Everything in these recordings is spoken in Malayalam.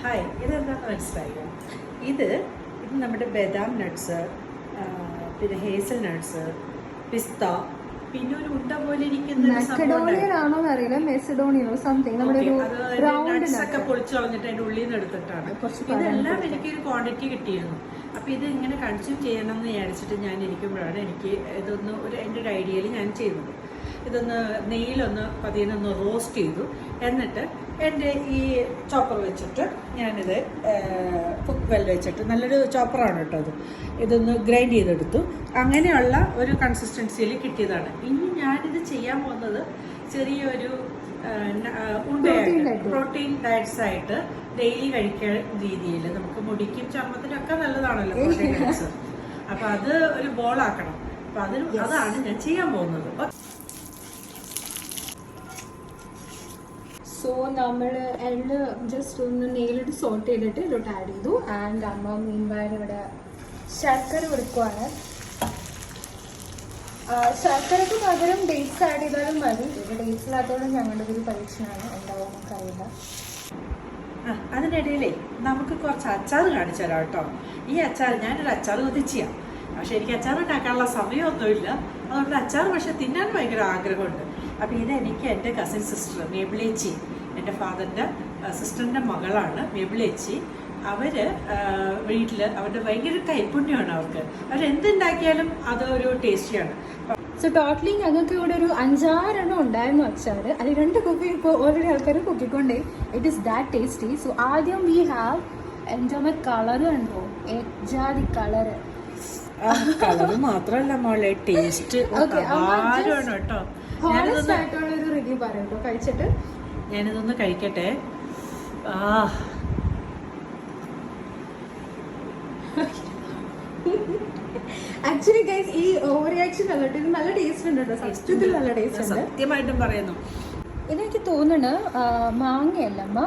ഹായ്, ഇതെന്താണെന്ന് മനസ്സിലായോ? ഇത് നമ്മുടെ ബദാം നട്ട്സ്, പിന്നെ ഹേസൽ നട്ട്സ്, പിസ്ത, പിന്നെ ഒരു ഉണ്ട പോലെ ഇരിക്കുന്ന ഒക്കെ പൊളിച്ചു കളഞ്ഞിട്ട് അതിന്റെ ഉള്ളിൽ നിന്ന് എടുത്തിട്ടാണ്. ഇതെല്ലാം എനിക്കൊരു ക്വാണ്ടിറ്റി കിട്ടിയിരുന്നു. അപ്പൊ ഇത് ഇങ്ങനെ കൺസ്യൂം ചെയ്യണം എന്ന് വിചാരിച്ചിട്ട് ഞാൻ ഇരിക്കുമ്പോഴാണ് എനിക്ക് ഇതൊന്ന് എൻ്റെ ഒരു ഐഡിയയിൽ ഞാൻ ചെയ്തത്. ഇതൊന്ന് നെയ്യിലൊന്ന് പതിനൊന്ന് റോസ്റ്റ് ചെയ്തു. എന്നിട്ട് എൻ്റെ ഈ ചോപ്പർ വെച്ചിട്ട് ഞാനിത് കുക്ക് വെൽ വെച്ചിട്ട്, നല്ലൊരു ചോപ്പറാണ് കേട്ടോ അത്, ഇതൊന്ന് ഗ്രൈൻഡ് ചെയ്തെടുത്തു. അങ്ങനെയുള്ള ഒരു കൺസിസ്റ്റൻസിയിൽ കിട്ടിയതാണ്. ഇനി ഞാനിത് ചെയ്യാൻ പോകുന്നത് ചെറിയൊരു പ്രോട്ടീൻ ഡയറ്റ്സ് ആയിട്ട് ഡെയിലി കഴിക്കാൻ രീതിയിൽ, നമുക്ക് മുടിക്കും ചർമ്മത്തിനൊക്കെ നല്ലതാണല്ലോ പ്രോട്ടീൻ ഡയറ്റ്സ്. അപ്പം അത് ഒരു ബോളാക്കണം. അപ്പം അതാണ് ഞാൻ ചെയ്യാൻ പോകുന്നത്. സോ നമ്മൾ എള്ള് ജസ്റ്റ് ഒന്ന് നെയ്യിലിട്ട് സോട്ട് ചെയ്തിട്ട് ഇതിലോട്ട് ആഡ് ചെയ്തു. ആൻഡ് അമ്മ മീൻവയർ ഇവിടെ ശർക്കര കൊടുക്കുവാണ്. ശർക്കരക്ക് പകരം ഡേറ്റ്സ് ആഡ് ചെയ്താലും മതി. ഇത് ഡേറ്റ്സ് ഇല്ലാത്തതുകൊണ്ട് ഞങ്ങളുടെ ഒരു പരീക്ഷണമാണ്, ഉണ്ടാവും നമുക്കറിയില്ല. അതിനിടയിലേ നമുക്ക് കുറച്ച് അച്ചാർ കാണിച്ചു തരാം കേട്ടോ. ഈ അച്ചാർ, ഞാനൊരു അച്ചാർ കൊതിച്ചാണ്, പക്ഷെ എനിക്ക് അച്ചാർ ഉണ്ടാക്കാനുള്ള സമയമൊന്നുമില്ല. അതുകൊണ്ട് അച്ചാർ പക്ഷെ തിന്നാൻ ഭയങ്കര ആഗ്രഹമുണ്ട്. അപ്പം ഇതെനിക്ക് എൻ്റെ കസിൻ സിസ്റ്റർ മേബിളേച്ചി, എൻ്റെ ഫാദറിൻ്റെ സിസ്റ്ററിൻ്റെ മകളാണ് മേബിളേച്ചി. അവർ വീട്ടിൽ അവരുടെ ഭയങ്കര കൈപ്പുണ്യമാണ് അവർക്ക്. അവരെന്തുണ്ടാക്കിയാലും അതൊരു ടേസ്റ്റിയാണ്. സോ ടോട്ടലി ഞങ്ങൾക്ക് ഇവിടെ ഒരു 5-6 ഉണ്ടായിരുന്നു അച്ചാർ. അതിൽ 2 കുപ്പി ഇപ്പോൾ ഓൾറെഡി ആൾക്കാർ കുക്കിക്കൊണ്ടേ. It is that tasty. So ആദ്യം വി ഹാവ് എൻ്റെ കളറ് കണ്ടോ, ജാതി കളറ്. കളറ് മാത്രമല്ല മോളെ, ടേസ്റ്റ് കേട്ടോ. ആയിട്ടുള്ളൊരു റിവ്യൂ പറയാം കേട്ടോ കഴിച്ചിട്ട്. ഞാനിതൊന്ന് കഴിക്കട്ടെ. ആക്ച്വലി ഗൈസ്, ഈ ഓവർ റിയാക്ഷൻ അല്ല, ഇത് നല്ല ടേസ്റ്റ് ഉണ്ട് കേട്ടോ. സത്യത്തിൽ നല്ല ടേസ്റ്റ് ഉണ്ട്, സത്യമായിട്ടും പറയുന്നു. ഇതെനിക്ക് തോന്നുന്നു മാങ്ങയല്ല അമ്മ,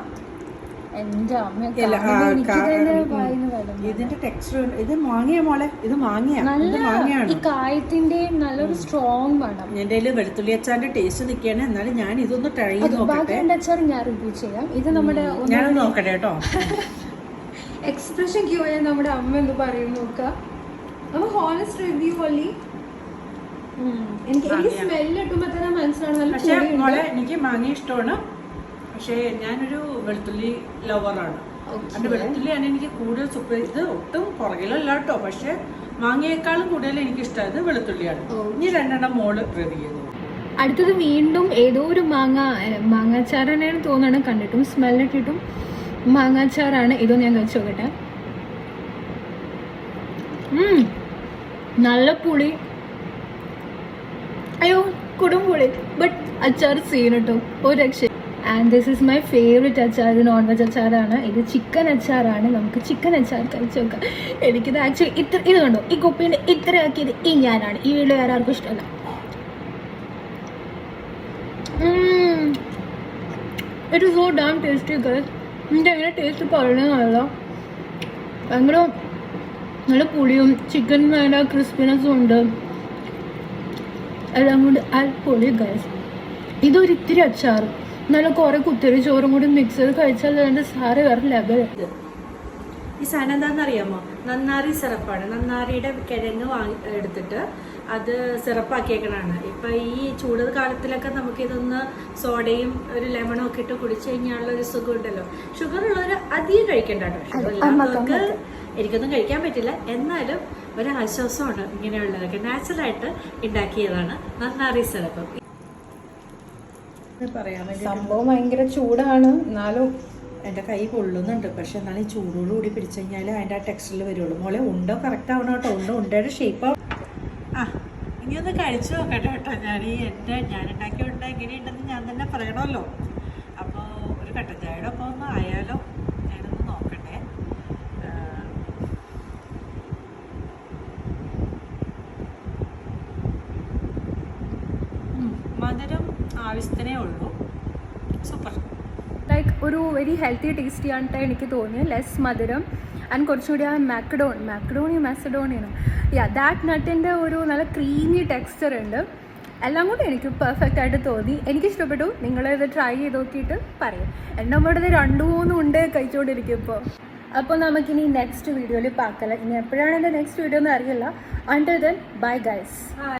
എന്റെ അമ്മയൊക്കെ ഇതിന്റെ ടെക്സ്ചർ, ഇത് മാങ്ങയാ മോളെ, ഇത് മാങ്ങയാണ്. ഈ കായത്തിന്റെ നല്ലൊരു സ്ട്രോങ് വേണം. എന്റെ വെളുത്തുള്ളി അച്ചാറിന്റെ ടേസ്റ്റ് നിൽക്കുകയാണ്. എന്നാലും ഞാൻ ഇതൊന്ന് ട്രൈ ചെയ്ത് നോക്കട്ടെ. അച്ചാർ ഞാൻ റിവ്യൂ ചെയ്യാം. ഇത് നമ്മുടെ ഞാൻ നോക്കട്ടെ കേട്ടോ. എക്സ്പ്രഷൻ ക്യൂ ആയ നമ്മുടെ അമ്മ എന്ന് പറയും നോക്കാം. അപ്പൊ ഹോണസ്റ്റ് റിവ്യൂ ഒള്ളി. എനിക്ക് സ്മെല്ല് കിട്ടുമ്പോ തന്നെ മനസ്സിലാണ്. പക്ഷേ മോളെ, എനിക്ക് മാങ്ങ ഇഷ്ടമാണ്, പക്ഷേ ഞാനൊരു വെളുത്തുള്ളി ലവറാണ്. അതിന്റെ വെളുത്തുള്ളിയാണ് എനിക്ക് കൂടുതൽ സൂപ്പർ. ഇത് ഒട്ടും പുറകിലല്ല കേട്ടോ, പക്ഷെ മാങ്ങയേക്കാളും കൂടുതൽ എനിക്ക് ഇഷ്ടമായത് വെളുത്തുള്ളിയാണ്. ഇനി 2 മോള് റിവ്യൂ ചെയ്തു. അടുത്തത് വീണ്ടും ഏതോ ഒരു മാങ്ങാച്ചാർ തന്നെയാണ് തോന്നണം, കണ്ടിട്ടും സ്മെല്ലിട്ടിട്ടും മാങ്ങാച്ചാറാണ്. ഇതൊന്നും ഞാൻ കഴിച്ചു നോക്കട്ടെ. നല്ല പുളി, അയ്യോ കൊടുംപുളി, ബട്ട് അച്ചാർ സീൻ കേട്ടോ, ഒരു രക്ഷ. And this is my favourite അച്ചാർ. ഇത് നോൺ വെജ് അച്ചാറാണ്. ഇത് ചിക്കൻ അച്ചാറാണ്. നമുക്ക് ചിക്കൻ അച്ചാർ കഴിച്ചു നോക്കാം. എനിക്കിത് ആക്ച്വലി ഇത് കണ്ടോ, ഈ കുപ്പീൻ്റെ ഇത്രയാക്കിയത് ഈ ഞാനാണ്. ഈ വീട്ടിൽ വേറെ ആർക്കും ഇഷ്ടമല്ല. It is so dam tasty guys. എൻ്റെ എങ്ങനെ ടേസ്റ്റ് പറയണമെന്നല്ല, ഭയങ്കര നല്ല പുളിയും ചിക്കൻ നല്ല ക്രിസ്പിനെസ്സും ഉണ്ട്. എല്ലാം കൊണ്ട് പൊളി ഗൈസ്. ഇതൊരു ഇത്തിരി അച്ചാർ, നല്ല കുറെ കുത്തിരി ചോറും കൂടി മിക്സ് ചെയ്ത് കഴിച്ചാൽ അതിൻ്റെ സാറ് വേറെ ലെവൽ. ഈ സാധനം എന്താണെന്നറിയാമോ? നന്നാരി സിറപ്പാണ്. നന്നാരിയുടെ കിഴങ്ങ് എടുത്തിട്ട് അത് സിറപ്പാക്കിയേക്കണാണ്. ഇപ്പം ഈ ചൂട് കാലത്തിലൊക്കെ നമുക്കിതൊന്ന് സോഡയും ഒരു ലെമണും ഒക്കെ ഇട്ട് കുടിച്ചു കഴിഞ്ഞാലുള്ള ഒരു സുഖം ഉണ്ടല്ലോ. ഷുഗർ ഉള്ളവർ അധികം കഴിക്കണ്ട കേട്ടോ. ഷുഗർ ഇല്ലാത്തവർക്ക് എനിക്കൊന്നും കഴിക്കാൻ പറ്റില്ല, എന്നാലും ഒരു ആശ്വാസമാണ് ഇങ്ങനെയുള്ളതൊക്കെ. നാച്ചുറലായിട്ട് ഉണ്ടാക്കിയതാണ് നന്നാരി സിറപ്പ്. സംഭവം ഭയങ്കര ചൂടാണ്, എന്നാലും എൻ്റെ കൈ പൊള്ളുന്നുണ്ട്. പക്ഷെ എന്നാലും ഈ ചൂടോടുകൂടി പിടിച്ചു കഴിഞ്ഞാൽ അതിൻ്റെ ആ ടെക്സ്ചറിൽ വരുള്ളൂ. മോളെ ഉണ്ടോ കറക്റ്റ് ആവണം കേട്ടോ. ഉണ്ടയുടെ ഷേപ്പ് ഇനി ഒന്ന് കഴിച്ചു നോക്കട്ടെ കേട്ടോ. ഞാൻ ഉണ്ടാക്കിയ ഉണ്ട എങ്ങനെയുണ്ടെന്ന് ഞാൻ തന്നെ പറയണമല്ലോ. അപ്പോൾ ഒരു കട്ടൻ ചായയുടെ ഒപ്പം ഒന്ന് ആയാലോ, ഞാനൊന്ന് നോക്കട്ടെ. മധുരം ആവശ്യത്തിനേ ഉള്ളൂ. സൂപ്പർ. ലൈക്ക് ഒരു വെരി ഹെൽത്തി ടേസ്റ്റി ആയിട്ട് എനിക്ക് തോന്നി. ലെസ് മധുരം ആൻഡ് കുറച്ചുകൂടി ആ മാസഡോണിയനും ദാറ്റ് നട്ടിൻ്റെ ഒരു നല്ല ക്രീമി ടെക്സ്ചർ ഉണ്ട്. എല്ലാം കൂടി എനിക്ക് പെർഫെക്റ്റ് ആയിട്ട് തോന്നി. എനിക്കിഷ്ടപ്പെട്ടു. നിങ്ങളിത് ട്രൈ ചെയ്ത് നോക്കിയിട്ട് പറയും. എൻ്റെ അമ്മയുടെ 2-3 ഉണ്ട് കഴിച്ചുകൊണ്ടിരിക്കും ഇപ്പോൾ. അപ്പോൾ നമുക്കിനി നെക്സ്റ്റ് വീഡിയോയിൽ പാക്കല. ഇനി എപ്പോഴാണ് എൻ്റെ നെക്സ്റ്റ് വീഡിയോ എന്ന് അറിയില്ല. Until then bye guys.